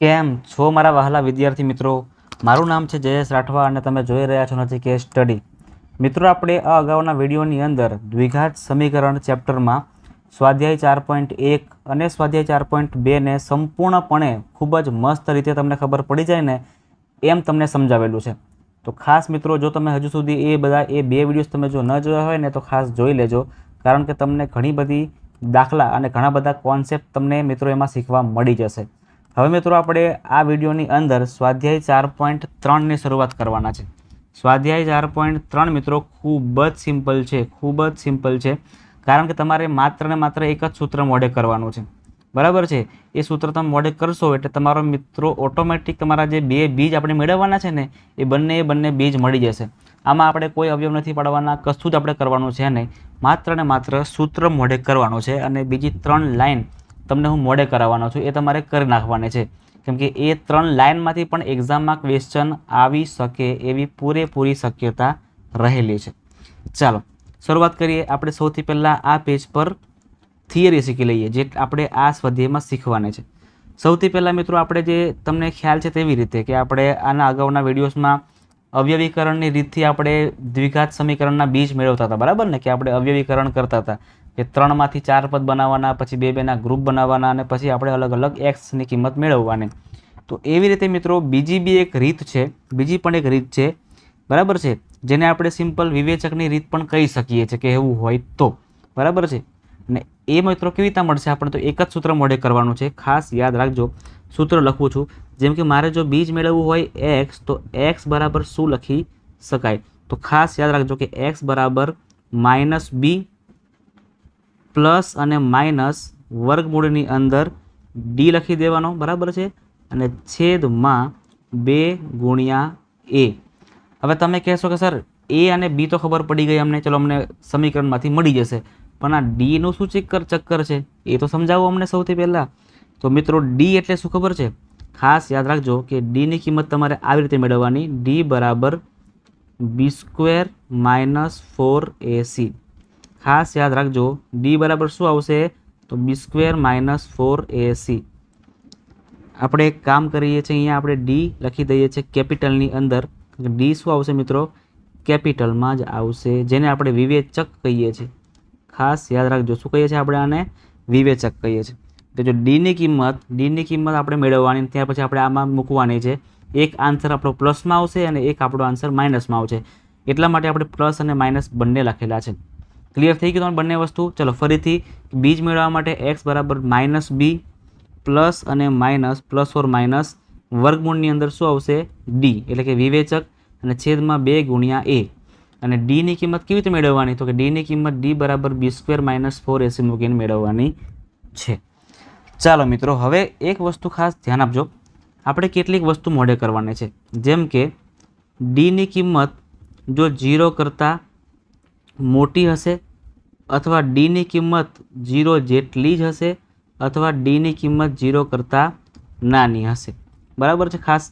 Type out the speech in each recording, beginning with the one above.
કેમ છો મારા વહાલા વિદ્યાર્થી મિત્રો? મારું નામ છે જયેશ રાઠવા અને તમે જોઈ રહ્યા છો નથી કે સ્ટડી. મિત્રો, આપણે આ અગાઉના વિડીયોની અંદર દ્વિઘાત સમીકરણ ચેપ્ટરમાં સ્વાધ્યાય 4.1 અને સ્વાધ્યાય 4.2ને સંપૂર્ણપણે ખૂબ જ મસ્ત રીતે તમને ખબર પડી જાય ને એમ તમને સમજાવેલું છે. તો ખાસ મિત્રો, જો તમે હજુ સુધી એ બે વિડીયોઝ તમે જો ન જોયા હોય ને તો ખાસ જોઈ લેજો, કારણ કે તમને ઘણી બધી દાખલા અને ઘણા બધા કોન્સેપ્ટ તમને મિત્રો એમાં શીખવા મળી જશે. હવે મિત્રો, આપણે આ વિડીયોની અંદર સ્વાધ્યાય 4.3ની શરૂઆત કરવાના છે. સ્વાધ્યાય 4.3 મિત્રો ખૂબ જ સિમ્પલ છે, કારણ કે તમારે માત્ર ને માત્ર એક જ સૂત્ર મોઢે કરવાનું છે. બરાબર છે? એ સૂત્ર તમે મોઢે કરશો એટલે તમારો મિત્રો ઓટોમેટિક તમારા જે બે બીજ આપણે મેળવવાના છે ને એ બંને બીજ મળી જશે. આમાં આપણે કોઈ અવયવ નથી પાડવાના, કશું જ આપણે કરવાનું છે નહીં. માત્ર ને માત્ર સૂત્ર મોઢે કરવાનું છે અને બીજી 3 લાઈન તમને હું મોઢે કરાવવાનો છું, એ તમારે કરી નાખવાની છે. કેમ કે એ 3 લાઇનમાંથી પણ એક્ઝામમાં ક્વેશ્ચન આવી શકે એવી પૂરેપૂરી શક્યતા રહેલી છે. ચાલો શરૂઆત કરીએ. આપણે સૌથી પહેલાં આ પેજ પર થિયરી શીખી લઈએ, જે આપણે આ સ્વાધ્યાયમાં શીખવાની છે. સૌથી પહેલાં મિત્રો, આપણે જે તમને ખ્યાલ છે તેવી રીતે કે આપણે આના અગાઉના વિડીયોઝમાં અવયવીકરણની રીતથી આપણે દ્વિઘાત સમીકરણના બીજ મેળવતા હતા. બરાબર ને? કે આપણે અવયવીકરણ કરતા હતા કે 3માંથી 4 પદ બનાવવાના, પછી બે ગ્રુપ બનાવવાના અને પછી આપણે અલગ અલગ એક્સની કિંમત મેળવવાની. તો એવી રીતે મિત્રો બીજી પણ એક રીત છે. બરાબર છે? જેને આપણે સિમ્પલ વિવેચકની રીત પણ કહી શકીએ છીએ કે એવું હોય તો. બરાબર છે? અને એ મિત્રો કેવી રીતે મળશે આપણે? તો એક જ સૂત્ર મોઢે કરવાનું છે. ખાસ યાદ રાખજો, સૂત્ર લખું છું. જેમ કે મારે જો બીજ મેળવવું હોય એક્સ, તો એક્સ બરાબર શું લખી શકાય? તો ખાસ યાદ રાખજો કે એક્સ બરાબર -b પ્લસ અને માઇનસ વર્ગમૂળની અંદર ડી લખી દેવાનો. બરાબર છે? અને છેદમાં 2 ગુણ્યા a. હવે તમે કહેશો કે સર એ અને બી તો ખબર પડી ગઈ અમને, ચલો અમને સમીકરણમાંથી મળી જશે, પણ આ ડીનું શું ચક્કર છે એ તો સમજાવો અમને સૌથી પહેલાં. તો મિત્રો, ડી એટલે શું ખબર છે? ખાસ યાદ રાખજો કે ડીની કિંમત તમારે આવી રીતે મેળવવાની. ડી બરાબર b² - 4ac. ખાસ યાદ રાખજો, ડી બરાબર શું આવશે? તો b² - 4ac. આપણે એક કામ કરીએ છીએ, અહીંયા આપણે ડી લખી દઈએ છીએ કેપિટલની અંદર. ડી શું આવશે મિત્રો? કેપિટલમાં જ આવશે, જેને આપણે વિવેચક કહીએ છીએ. ખાસ યાદ રાખજો, શું કહીએ છીએ આપણે આને? વિવેચક કહીએ છીએ. તો જો ડીની કિંમત આપણે મેળવવાની, ત્યાર પછી આપણે આમાં મૂકવાની છે. એક આન્સર આપણો પ્લસમાં આવશે અને એક આપણો આન્સર માઇનસમાં આવશે. એટલા માટે આપણે પ્લસ અને માઇનસ બંને લખેલા છે. ક્લિયર થઈ ગયું બંને વસ્તુ? ચલો ફરીથી બીજ મેળવવા માટે એક્સ બરાબર -b પ્લસ અને માઇનસ, પ્લસ ઓર માઇનસ વર્ગમૂળની અંદર શું આવશે? ડી એટલે કે વિવેચક, અને છેદમાં 2 ગુણ્યા a. અને ડીની કિંમત કેવી રીતે મેળવવાની? તો કે ડીની કિંમત ડી બરાબર b² - 4ac મૂકીને મેળવવાની છે. ચાલો મિત્રો, હવે એક વસ્તુ ખાસ ધ્યાન આપજો. આપણે કેટલીક વસ્તુ મોઢે કરવાની છે. જેમ કે ડીની કિંમત જો 0 કરતાં મોટી હશે, અથવા ડીની કિંમત 0 જેટલી જ હશે, અથવા ડીની કિંમત 0 કરતાં નાની હશે. બરાબર છે? ખાસ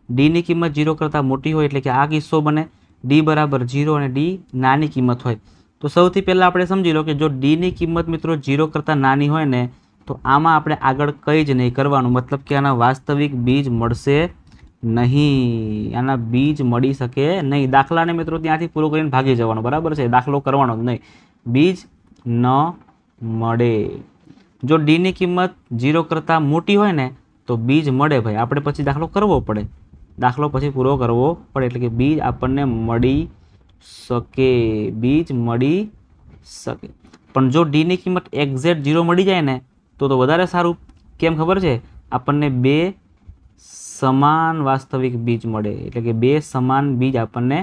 ડીની કિંમત 0 કરતાં મોટી હોય એટલે કે આ કિસ્સો બને. ડી બરાબર 0 અને ડી નાની કિંમત હોય. તો સૌથી પહેલાં આપણે સમજી લો કે જો ડીની કિંમત મિત્રો 0 કરતાં નાની હોય ને, તો આમાં આપણે આગળ કંઈ જ નહીં કરવાનું. મતલબ કે આના વાસ્તવિક બીજ મળશે નહીં, આના બીજ મળી શકે નહીં. દાખલાને મિત્રો ત્યાંથી પૂરો કરીને ભાગી જવાનું. બરાબર છે? દાખલો કરવાનો જ નહીં, બીજ ન મળે. જો ડીની કિંમત 0 કરતાં મોટી હોય ને તો બીજ મળે ભાઈ. આપણે પછી દાખલો કરવો પડે, દાખલો પછી પૂરો કરવો પડે, એટલે કે બીજ આપણને મળી શકે. પણ જો ડીની કિંમત એક્ઝેક્ટ 0 મળી જાય ને તો વધારે સારું. કેમ ખબર છે? આપણને 2 સમાન વાસ્તવિક બીજ મળે, એટલે કે 2 સમાન બીજ આપણને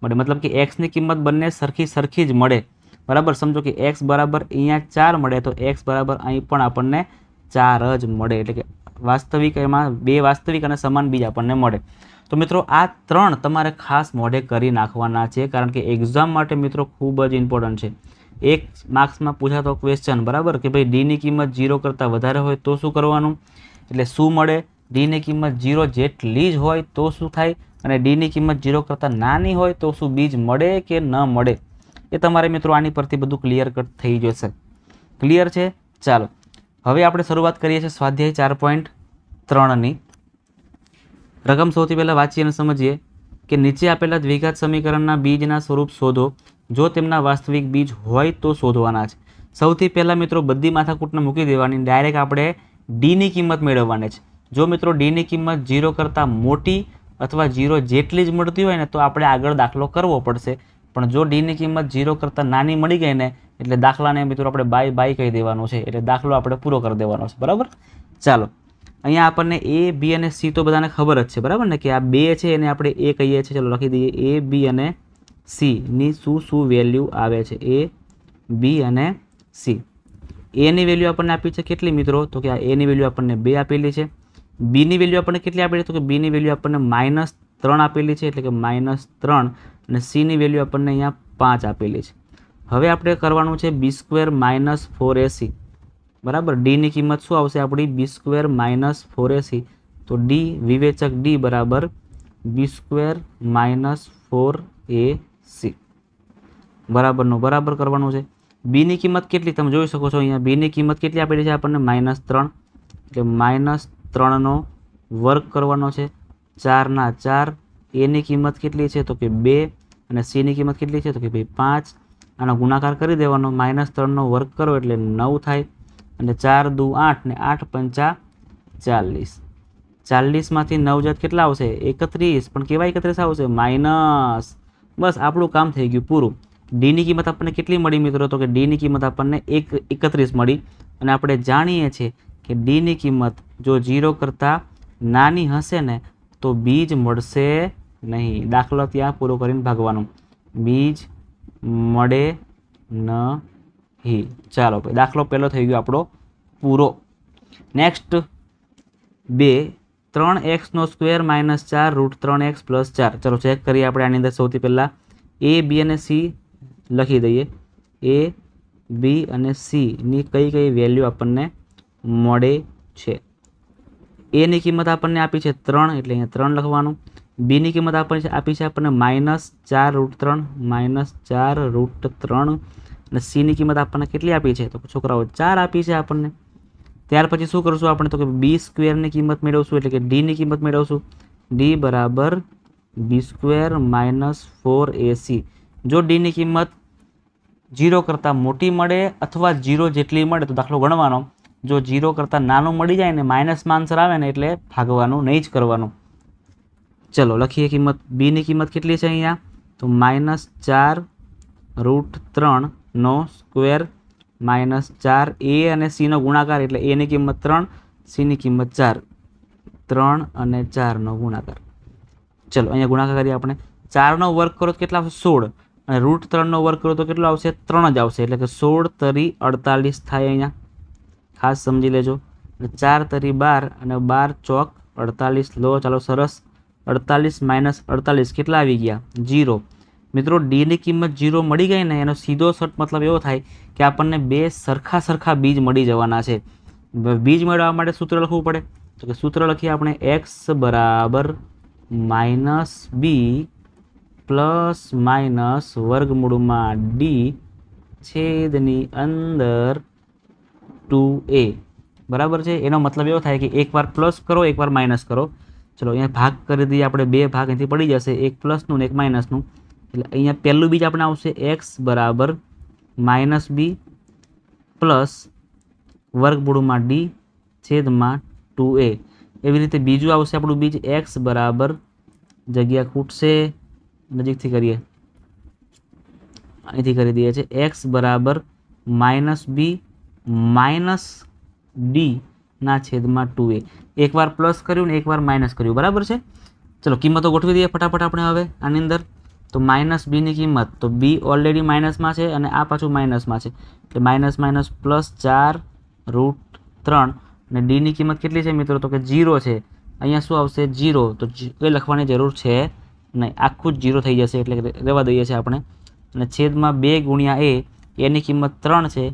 મળે. મતલબ કે એક્સની કિંમત બંને સરખી જ મળે. બરાબર? સમજો કે એક્સ બરાબર અહીંયા 4 મળે તો એક્સ બરાબર અહીં પણ આપણને 4 જ મળે, એટલે કે વાસ્તવિક એમાં 2 વાસ્તવિક અને સમાન બીજ આપણને મળે. તો મિત્રો આ 3 તમારે ખાસ મોઢે કરી નાખવાના છે, કારણ કે એક્ઝામ માટે મિત્રો ખૂબ જ ઇમ્પોર્ટન્ટ છે. 1 માર્ક્સમાં પૂછાતો ક્વેશ્ચન. બરાબર? કે ભાઈ ડીની કિંમત 0 કરતાં વધારે હોય તો શું કરવાનું? એટલે શું મળે? ડીની કિંમત 0 જેટલી જ હોય તો શું થાય? અને ડીની કિંમત 0 કરતાં નાની હોય તો શું બીજ મળે કે ન મળે? એ તમારે મિત્રો આની પરથી બધું ક્લિયર કટ થઈ જશે. ક્લિયર છે? ચાલો હવે આપણે શરૂઆત કરીએ છીએ સ્વાધ્યાય 4.3ની. રકમ સૌથી પહેલાં વાંચીએ અને સમજીએ કે નીચે આપેલા દ્વિઘાત સમીકરણના બીજના સ્વરૂપ શોધો, જો તેમના વાસ્તવિક બીજ હોય તો શોધવાના છે. સૌથી પહેલાં મિત્રો બધી માથાકૂટને મૂકી દેવાની, ડાયરેક્ટ આપણે ડીની કિંમત મેળવવાની છે. જો મિત્રો ડીની કિંમત 0 કરતાં મોટી અથવા 0 જેટલી જ મળતી હોય ને તો આપણે આગળ દાખલો કરવો પડશે. પણ જો ડીની કિંમત 0 કરતાં નાની મળી ગઈ ને એટલે દાખલાને મિત્રો આપણે બાય કહી દેવાનું છે, એટલે દાખલો આપણે પૂરો કરી દેવાનો છે. બરાબર. ચાલો, અહીંયા આપણને એ બી અને સી તો બધાને ખબર જ છે, બરાબર ને, કે આ બે છે એને આપણે એ કહીએ છીએ. ચલો લખી દઈએ એ બી અને સીની શું વેલ્યુ આવે છે, એ બી અને સી. એની વેલ્યુ આપણને આપી છે કેટલી મિત્રો, તો કે આ એની વેલ્યુ આપણને 2 આપેલી છે. બીની વેલ્યુ આપણને કેટલી આપેલી, તો કે બીની વેલ્યુ આપણને -3 આપેલી છે, એટલે કે -3. અને સીની વેલ્યુ આપણને અહીંયા 5 આપેલી છે. હવે આપણે કરવાનું છે b² - 4ac. બરાબર. ડીની કિંમત શું આવશે આપણી, b² - 4ac. તો ડી વિવેચક ડી બરાબર b² - 4ac. બરાબરનું બરાબર કરવાનું છે. બીની કિંમત કેટલી તમે જોઈ શકો છો, અહીંયા બીની કિંમત કેટલી આપેલી છે આપણને -3, એટલે -3નો વર્ગ કરવાનો છે. 4 ના 4. એની કિંમત કેટલી છે તો કે 2 અને સીની કિંમત કેટલી છે તો કે ભાઈ 5. આનો ગુણાકાર કરી દેવાનો, -3નો વર્ગ કરો એટલે 9 થાય અને 4 દુ 8 ને 8 પંચા 40. 40માંથી 9 જાત કેટલા આવશે 31, પણ કેવા 31 આવશે માઇનસ. બસ આપણું કામ થઈ ગયું પૂરું. ડીની કિંમત આપણને કેટલી મળી મિત્રો, તો કે ડીની કિંમત આપણને 31 મળી. અને આપણે જાણીએ છીએ કે ડીની કિંમત જો 0 કરતાં નાની હશે ને તો બીજ મળશે નહીં. દાખલો ત્યાં પૂરો કરીને ભાગવાનું, બીજ મળે નહીં. ચાલો ભાઈ, દાખલો પહેલો થઈ ગયો આપણો પૂરો. Next 2 3x² - 4 √3x + 4. ચલો ચેક કરીએ આપણે આની અંદર. સૌથી પહેલાં એ બી અને સી લખી દઈએ. એ બી અને સીની કઈ વેલ્યુ આપણને મળે છે. એની કિંમત આપણને આપી છે 3, એટલે અહીંયા 3 લખવાનું. બીની કિંમત આપી છે આપણને -4 √3 -4 √3. અને સીની કિંમત આપણને કેટલી આપી છે તો છોકરાઓ 4 આપી છે આપણને. ત્યાર પછી શું કરશું આપણે, તો કે b² ની કિંમત મેળવશું, એટલે કે ડીની કિંમત મેળવશું. ડી બરાબર b² - 4ac. જો ડીની કિંમત 0 કરતાં મોટી મળે અથવા 0 જેટલી મળે તો દાખલો ગણવાનો. જો 0 કરતાં નાનું મળી જાય ને માઇનસમાં આન્સર આવે ને એટલે ભાગવાનું, નહીં જ કરવાનું. ચલો લખીએ કિંમત. બીની કિંમત કેટલી છે અહીંયા, તો -4 √3નો સ્ક્વેર -4. એ અને સીનો ગુણાકાર એટલે એની કિંમત 3, સીની કિંમત 4. 3 અને 4નો ગુણાકાર. ચલો અહીંયા ગુણાકાર કરીએ આપણે. 4નો વર્ગ કરો તો કેટલા આવશે 16, અને √3નો વર્ગ કરો તો કેટલો આવશે 3 જ આવશે, એટલે કે 16 તરી 48 થાય. અહીંયા ખાસ સમજી લેજો. 4 તરી 12 અને 12 ચોક 48. લો ચાલો સરસ. 48 - 48 કેટલા આવી ગયા 0. મિત્રો ડીની કિંમત 0 મળી ગઈ ને એનો સીધો શોર્ટ મતલબ એવો થાય કે આપણને બે સરખા બીજ મળી જવાના છે. બીજ મેળવવા માટે સૂત્ર લખવું પડે, તો કે સૂત્ર લખીએ આપણે. x બરાબર -b ± વર્ગમૂળમાં d છેદની અંદર 2a. બરાબર છે. એનો મતલબ એવો થાય કે એકવાર પ્લસ કરો એકવાર માઇનસ કરો. ચલો અહીંયા ભાગ કરી દઈએ આપણે. 2 ભાગ અહીંથી પડી જશે, એક પ્લસનું ને એક માઇનસનું. એટલે અહીંયા પહેલું બીજ આપણે આવશે x બરાબર -b પ્લસ વર્ગમૂળમાં d છેદમાં 2a. એવી રીતે બીજું આવશે આપણું બીજ x બરાબર, જગ્યા ખૂટશે, નજીકથી કરીએ, અહીંથી કરી દઈએ છીએ, x બરાબર -b માઇનસ d ના છેદમાં 2a. એકવાર પ્લસ કર્યું ને એકવાર માઇનસ કર્યું. બરાબર છે. ચલો કિંમતો ગોઠવી દઈએ ફટાફટ આપણે હવે આની અંદર. તો -b ની કિંમત, તો b ઓલરેડી માઇનસમાં છે અને આ પાછું માઇનસમાં છે, એટલે -+4 √3. અને d ની કિંમત કેટલી છે મિત્રો, તો કે 0 છે. અહીંયા શું આવશે 0, તો કંઈ લખવાની જરૂર છે નહીં, આખું જ 0 થઈ જશે, એટલે રહેવા દઈએ છીએ આપણે. અને છેદમાં 2 ગુણ્યા a. એની કિંમત 3 છે,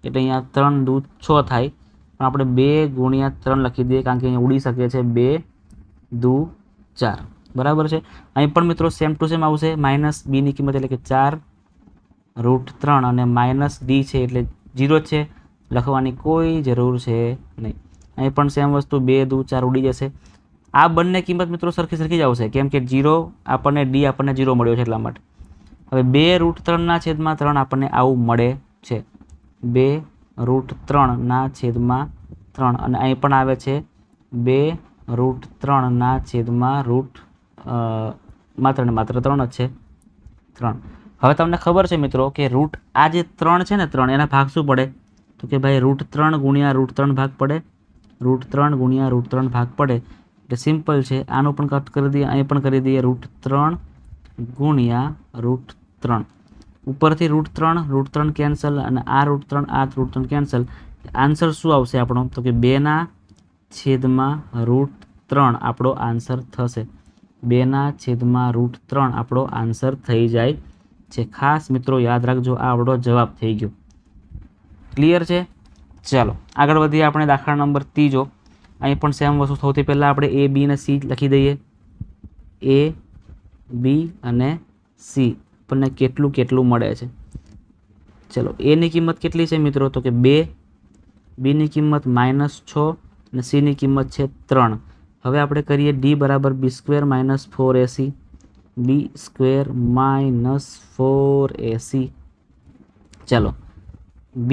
એટલે અહીંયા 3 દુ 6 થાય, પણ આપણે 2 ગુણ્યા 3 લખી દઈએ કારણ કે અહીંયા ઉડી શકે છે. 2 દુ 4. બરાબર છે. અહીં પણ મિત્રો સેમ ટુ સેમ આવશે. -b ની કિંમત એટલે કે 4 √3 અને -d છે એટલે 0 છે, લખવાની કોઈ જરૂર છે નહીં. અહીં પણ સેમ વસ્તુ 2 દુ 4 ઉડી જશે. આ બંને કિંમત મિત્રો સરખી સરખી જ આવશે, કેમ કે 0 આપણને ડી આપણને 0 મળ્યો છે એટલા માટે. હવે 2√3/3 આપણને આવું મળે છે, 2√3/3 અને અહીં પણ આવે છે 2√3/√, માત્ર ને માત્ર 3 જ છે, 3. હવે તમને ખબર છે મિત્રો કે રૂટ આ જે 3 છે ને 3 એના ભાગ શું પડે, તો કે ભાઈ √3 ગુણ્યા √3 ભાગ પડે, √3 ગુણ્યા √3 ભાગ પડે. એટલે સિમ્પલ છે, આનું પણ કટ કરી દઈએ, અહીં પણ કરી દઈએ √3 ગુણ્યા √3. ઉપરથી √3 કેન્સલ અને આ √3 કેન્સલ. આન્સર શું આવશે આપણો, તો કે 2/√3 આપણો આન્સર થશે, 2/√3 આપણો આન્સર થઈ જાય છે. ખાસ મિત્રો યાદ રાખજો, આ આપણો જવાબ થઈ ગયો. ક્લિયર છે? ચાલો આગળ વધીએ આપણે દાખલા નંબર 3. અહીં પણ સેમ વસ્તુ, સૌથી પહેલાં આપણે A, B અને C લખી દઈએ. A, B અને C આપણને કેટલું મળે છે. ચલો A ની કિંમત કેટલી છે મિત્રો, તો કે 2, B ની કિંમત -6 અને C ની કિંમત છે 3. હવે આપણે કરીએ D બરાબર B² - 4AC, B² - 4AC. ચાલો B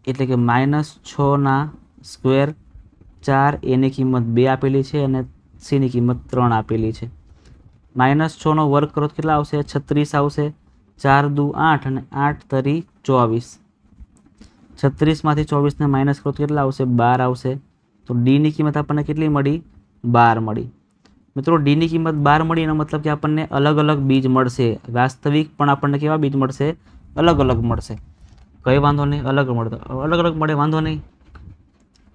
એટલે કે -6 સ્ક્વેર 4, A ની કિંમત 2 આપેલી છે અને C ની કિંમત 3 આપેલી છે. -6 નો વર્ગ કરો તો કેટલા આવશે, 36 આવશે. 4 દુ 8 અને 8 તરી 24. 36 માંથી 24 ને માઇનસ કરો તો કેટલા આવશે, 12 આવશે. તો D ની કિંમત આપણને કેટલી મળી, 12 મળી. મિત્રો D ની કિંમત 12 મળી એનો મતલબ કે આપણને અલગ અલગ બીજ મળશે. વાસ્તવિક પણ આપણને કેવા બીજ મળશે, અલગ અલગ મળશે. કઈ વાંધો નહીં, અલગ મળે વાંધો નહીં.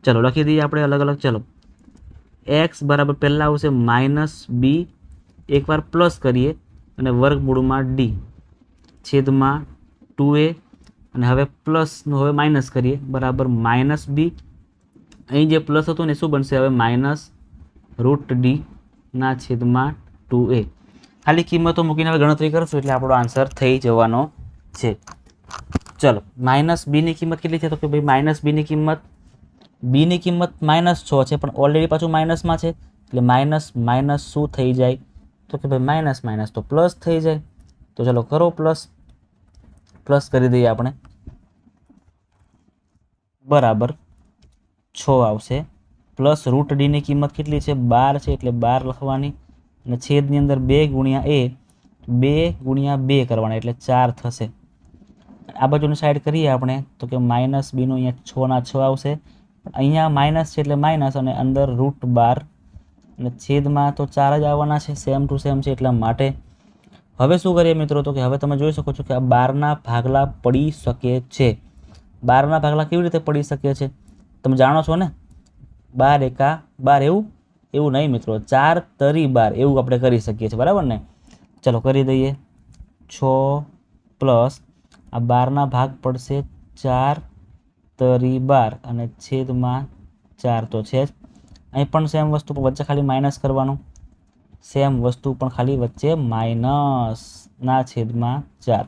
ચલો લખી દઈએ આપણે અલગ અલગ. ચલો x બરાબર પહેલાં આવશે -b, એકવાર પ્લસ કરીએ અને વર્ગમૂળમાં d છેદમાં 2a, અને હવે પ્લસનું હવે માઇનસ કરીએ બરાબર -b. અહીં જે પ્લસ હતું ને શું બનશે હવે -√d/2a. ખાલી કિંમતો મૂકીને હવે ગણતરી કરશું એટલે આપણો આન્સર થઈ જવાનો છે. ચલો -b ની કિંમત કેટલી છે, તો કે ભાઈ -b ની કિંમત, b ની કિંમત -6 છે પણ ઓલરેડી પાછું માઇનસમાં છે એટલે માઇનસ શું થઈ જાય, તો કે ભાઈ માઇનસ તો પ્લસ થઈ જાય. તો ચલો કરો પ્લસ કરી દઈએ આપણે, બરાબર 6 આવશે. પ્લસ √d ની કિંમત કેટલી છે, 12 છે એટલે 12 લખવાની અને છેદની અંદર 2 ગુણ્યા a, 2 ગુણ્યા 2 કરવાના એટલે 4 થશે. આ બાજુની સાઈડ કરીએ આપણે તો કે -b નું અહીંયા 6 આવશે. અહીંયા માઇનસ છે એટલે માઇનસ અને અંદર √12 અને છેદમાં તો 4 જ આવવાના છે, સેમ ટુ સેમ છે એટલા માટે. હવે શું કરીએ મિત્રો, તો કે હવે તમે જોઈ શકો છો કે આ 12ના ભાગલા પડી શકે છે. 12ના ભાગલા કેવી રીતે પડી શકે છે તમે જાણો છો ને, 12 એકા 12 એવું નહીં મિત્રો, 4 તરી 12 એવું આપણે કરી શકીએ છીએ, બરાબર ને. ચલો કરી દઈએ 6 પ્લસ આ 12ના ભાગ પડશે 4 તરી 12 અને છેદમાં 4 તો છે જ. અહીં પણ સેમ વસ્તુ પણ વચ્ચે ખાલી માઇનસ કરવાનું, સેમ વસ્તુ પણ ખાલી વચ્ચે -/4.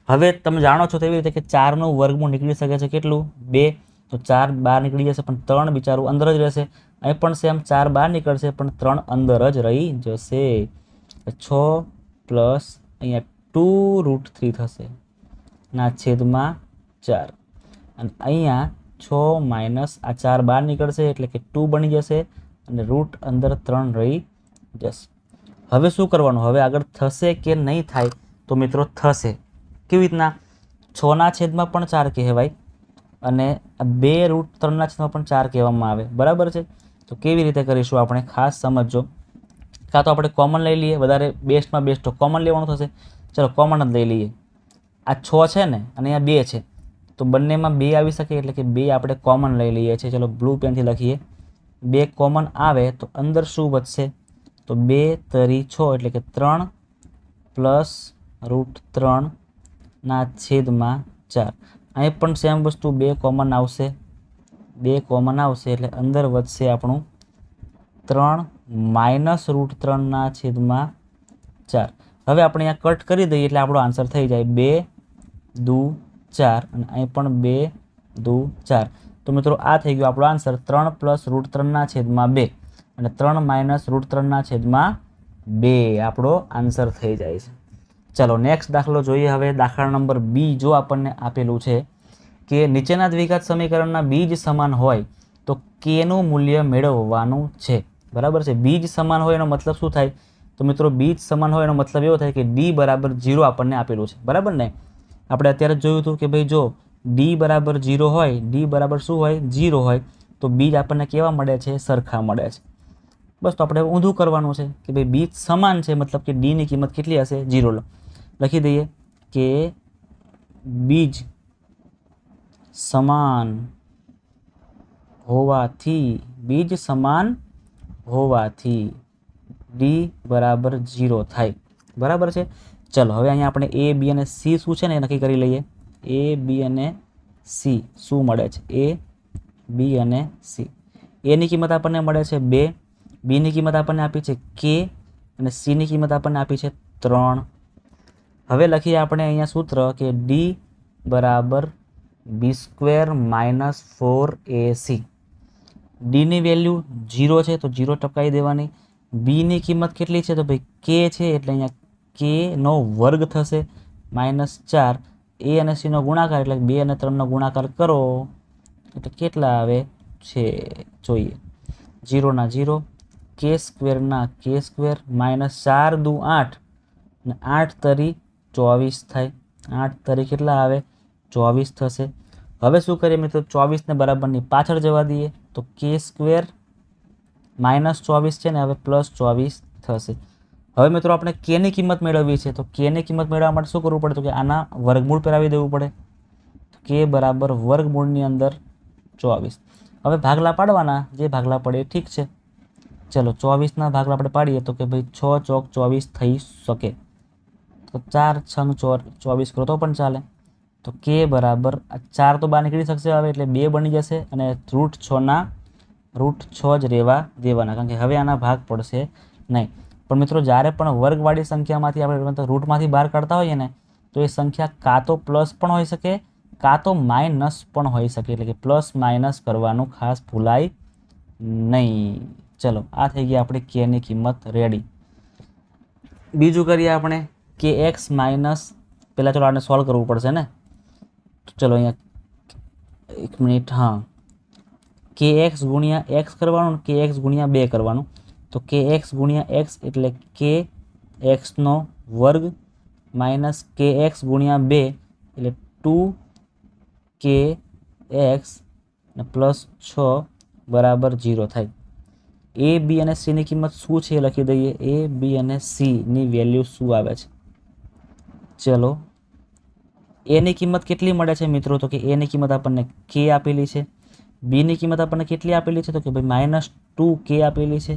હવે તમે જાણો છો તેવી રીતે કે 4નું વર્ગમૂળ નીકળી શકે છે કેટલું, 2. તો 4 બહાર નીકળી જશે પણ 3 બિચારું અંદર જ રહેશે. અહીં પણ સેમ 4 બહાર નીકળશે પણ 3 અંદર જ રહી જશે. 6 પ્લસ અહીંયા 2√3 થશે ના છેદમાં 4 અને અહીંયા 6 માઇનસ આ 4 બહાર નીકળશે એટલે કે 2 બની જશે અને રૂટ અંદર 3 રહી જશે. હવે શું કરવાનું, હવે આગળ થશે કે નહીં થાય, તો મિત્રો થશે. કેવી રીતના, 6ના છેદમાં પણ 4 કહેવાય અને 2√3ના છેદમાં પણ 4 કહેવામાં આવે, બરાબર છે. તો કેવી રીતે કરીશું આપણે ખાસ સમજો. કાં તો આપણે કોમન લઈ લઈએ, વધારે બેસ્ટમાં બેસ્ટ તો કોમન લેવાનું થશે. ચલો કોમન જ લઈ લઈએ. આ 6 છે ને અને અહીંયા 2 છે તો બંનેમાં 2 આવી શકે એટલે કે 2 આપણે કોમન લઈ લઈએ છીએ. ચલો બ્લુ પેનથી લખીએ. 2 કોમન આવે તો અંદર શું વધશે, તો 2 તરી 6 એટલે કે 3 પ્લસ √3/4. અહીં પણ સેમ વસ્તુ 2 કોમન આવશે, 2 કોમન આવશે એટલે અંદર વધશે આપણું 3 માઇનસ √3/4. હવે આપણે અહીંયા કટ કરી દઈએ એટલે આપણો આન્સર થઈ જાય 2 દુ 4 અને અહીં પણ 2 દુ 4. તો મિત્રો આ થઈ ગયો આપણો આન્સર 3 પ્લસ √3/2. અને 3 માઇનસ √3/2 આપણો આન્સર થઈ જાય છે. ચલો નેક્સ્ટ દાખલો જોઈએ. હવે દાખલા નંબર બી જો આપણને આપેલું છે કે નીચેના દ્વિઘાત સમીકરણના બીજ સમાન હોય તો કેનું મૂલ્ય મેળવવાનું છે. બરાબર છે. બીજ સમાન હોય એનો મતલબ શું થાય? તો મિત્રો બીજ સમાન હોય એનો મતલબ એવો થાય કે ડી બરાબર 0 આપણને આપેલું છે. બરાબર ને? આપણે અત્યારે જોયું હતું કે ભાઈ જો ડી બરાબર 0 હોય, ડી બરાબર શું હોય? 0 હોય, તો બીજ આપણને કેવા મળે છે? સરખા મળે છે. બસ તો આપણે ઊંધું કરવાનું છે કે ભાઈ બીજ સમાન છે મતલબ કે ડીની કિંમત કેટલી હશે? 0. લખી દઈએ કે બીજ સમાન હોવાથી ડી બરાબર 0 થાય. બરાબર છે. ચલો હવે અહીંયા આપણે એ બી અને સી શું છે ને એ નક્કી કરી લઈએ. એ બી અને સી શું મળે છે? એ બી અને સી. એની કિંમત આપણને મળે છે 2, બીની કિંમત આપણને આપી છે કે, અને સીની કિંમત આપણને આપી છે 3. હવે લખીએ આપણે અહીંયા સૂત્ર કે ડી બરાબર b² - 4ac. ડીની વેલ્યુ 0 છે તો 0 ટપકાવી દેવાની. બીની કિંમત કેટલી છે? તો ભાઈ કે છે એટલે અહીંયા કે નો વર્ગ થશે -4. એ અને સીનો ગુણાકાર એટલે 2 અને 3નો ગુણાકાર કરો એટલે કેટલા આવે છે જોઈએ. 0 ના 0, k² ના k² -4 દુ 8 અને 8 તરી 24 થાય. 8 તરી કેટલા આવે? 24 થશે. હવે શું કરીએ મિત્રો? 24 ને બરાબરની પાછળ જવા દઈએ તો k² -24 છે ને હવે +24 થશે. હવે મિત્રો આપણે k ની કિંમત મેળવવી છે તો k ની કિંમત મેળવવા માટે શું કરવું પડે? તો કે આના વર્ગમૂળ પેરાવી દેવું પડે. k બરાબર વર્ગમૂળની અંદર 24. હવે ભાગલા પાડવાના, જે ભાગલા પડે એ ઠીક છે. ચલો 24ના ભાગલા આપણે પાડીએ તો કે ભાઈ 6 ચોક 24 થઈ શકે. તો 4 6 24 કરો તો પણ ચાલે. તો k બરાબર 4 તો બહાર નીકળી શકશે હવે એટલે 2 બની જશે અને √6 જ રહેવા દેવાના, કારણ કે હવે આના ભાગ પડશે નહીં. પણ મિત્રો જ્યારે પણ વર્ગવાળી સંખ્યામાંથી આપણે રૂટમાંથી બહાર કાઢતા હોઈએ ને તો એ સંખ્યા કાં તો પ્લસ પણ હોઈ શકે, કાં તો માઇનસ પણ હોઈ શકે. એટલે કે પ્લસ માઇનસ કરવાનું ખાસ ભૂલાય નહીં. ચલો આ થઈ ગઈ આપણી કે ની કિંમત રેડી. બીજું કરીએ આપણે કે એક્સ માઇનસ, પહેલાં ચલો આને સોલ્વ કરવું પડશે ને. ચલો અહીંયા 1 મિનિટ. હા, કે એક્સ ગુણ્યા એક્સ કરવાનું, કે એક્સ ગુણ્યા 2 કરવાનું. તો કે એક્સ ગુણ્યા એક્સ એટલે કે એક્સનો વર્ગ માઇનસ કે એક્સ ગુણ્યા 2 એટલે 2kx +6 બરાબર 0 થાય. એ બી અને સીની કિંમત શું છે એ લખી દઈએ. એ બી અને સીની વેલ્યુ શું આવે છે? ચલો એની કિંમત કેટલી મળે છે મિત્રો? તો કે એની કિંમત આપણને કે આપેલી છે. બીની કિંમત આપણને કેટલી આપેલી છે? તો કે ભાઈ -2k આપેલી છે.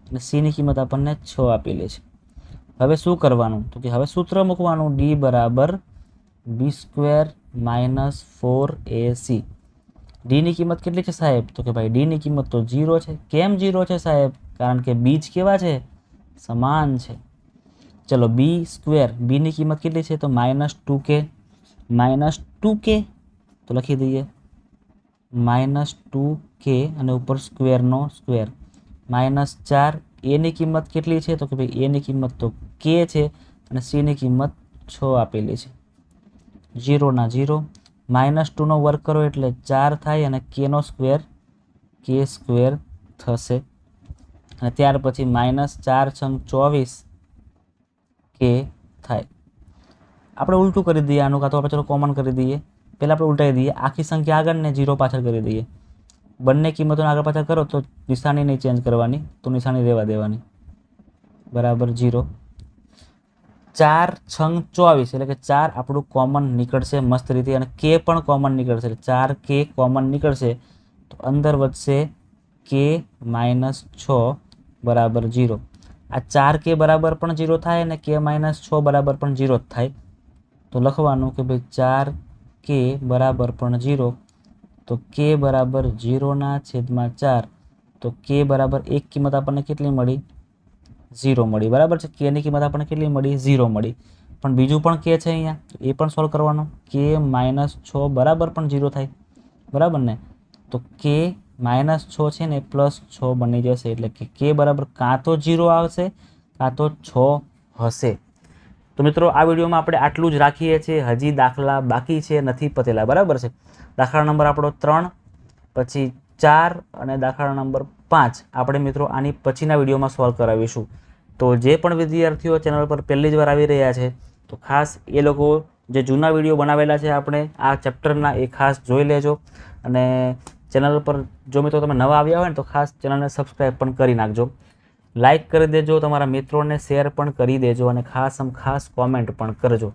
અને સીની કિંમત આપણને 6 આપેલી છે. હવે શું કરવાનું? તો કે હવે સૂત્ર મૂકવાનું. ડી બરાબર b² - 4ac. ડીની કિંમત કેટલી છે સાહેબ? તો કે ભાઈ ડીની કિંમત તો 0 છે. કેમ 0 છે સાહેબ? કારણ કે બીજ કેવા છે? સમાન છે. ચલો b², બીની કિંમત કેટલી છે? તો -2k. -2k તો લખી દઈએ -2k અને ઉપર સ્ક્વેરનો સ્ક્વેર -4. એની કિંમત કેટલી છે? તો કે ભાઈ એની કિંમત તો k છે અને સીની કિંમત 6 આપેલી છે. 0 ના 0, -2નો વર્ગ કરો એટલે 4 થાય અને kનો સ્ક્વેર k² થશે. અને ત્યાર પછી -4 × 24 k થાય. આપણે ઉલટું કરી દઈએ આનું, કાં તો આપણે ચલો કોમન કરી દઈએ. પહેલાં આપણે ઉલટાવી દઈએ, આખી સંખ્યા આગળ ને 0 પાછળ કરી દઈએ. બંને કિંમતોને આગળ પાછળ કરો તો નિશાની નહીં ચેન્જ કરવાની, તો નિશાની રહેવા દેવાની. બરાબર 0. 4 × 24 એટલે કે 4 આપણું કોમન નીકળશે મસ્ત રીતે, અને k પણ કોમન નીકળશે. 4k કોમન નીકળશે તો અંદર વધશે k - 6 બરાબર 0. આ 4k બરાબર પણ 0 થાય અને k - 6 બરાબર પણ 0 જ થાય. તો લખવાનું કે ભાઈ 4k બરાબર પણ 0. તો k બરાબર 0/4. તો k બરાબર એક કિંમત આપણને કેટલી મળી? 0 મળી. બરાબર છે. k ની કિંમત આપણને કેટલી મળી? 0 મળી. પણ બીજું પણ k છે અહીંયા, તો એ પણ સોલ્વ કરવાનું. k - 6 બરાબર પણ 0 થાય. બરાબર ને? તો k -6 છે ને +6 બની જશે, એટલે કે k બરાબર કાં તો 0 આવશે કાં તો 6 હશે. તો મિત્રો આ વિડીયોમાં આપણે આટલું જ રાખીએ છીએ. હજી દાખલા બાકી છે, નથી પતેલા, બરાબર છે. દાખલા નંબર આપણો 3, પછી 4 અને દાખલા નંબર 5 આપણે મિત્રો આની પછીના વિડીયોમાં સોલ્વ કરાવીશું. તો જે પણ વિદ્યાર્થીઓ ચેનલ પર પહેલી જ વાર આવી રહ્યા છે તો ખાસ એ લોકો જે જૂના વિડીયો બનાવેલા છે આપણે આ ચેપ્ટરના, એ ખાસ જોઈ લેજો. અને ચેનલ પર જો મિત્રો તમે નવા આવ્યા હોય ને તો ખાસ ચેનલને સબસ્ક્રાઈબ પણ કરી નાખજો. લાઇક કરી દેજો, તમારા મિત્રોને શેર પણ કરી દેજો અને ખાસ કોમેન્ટ પણ કરજો.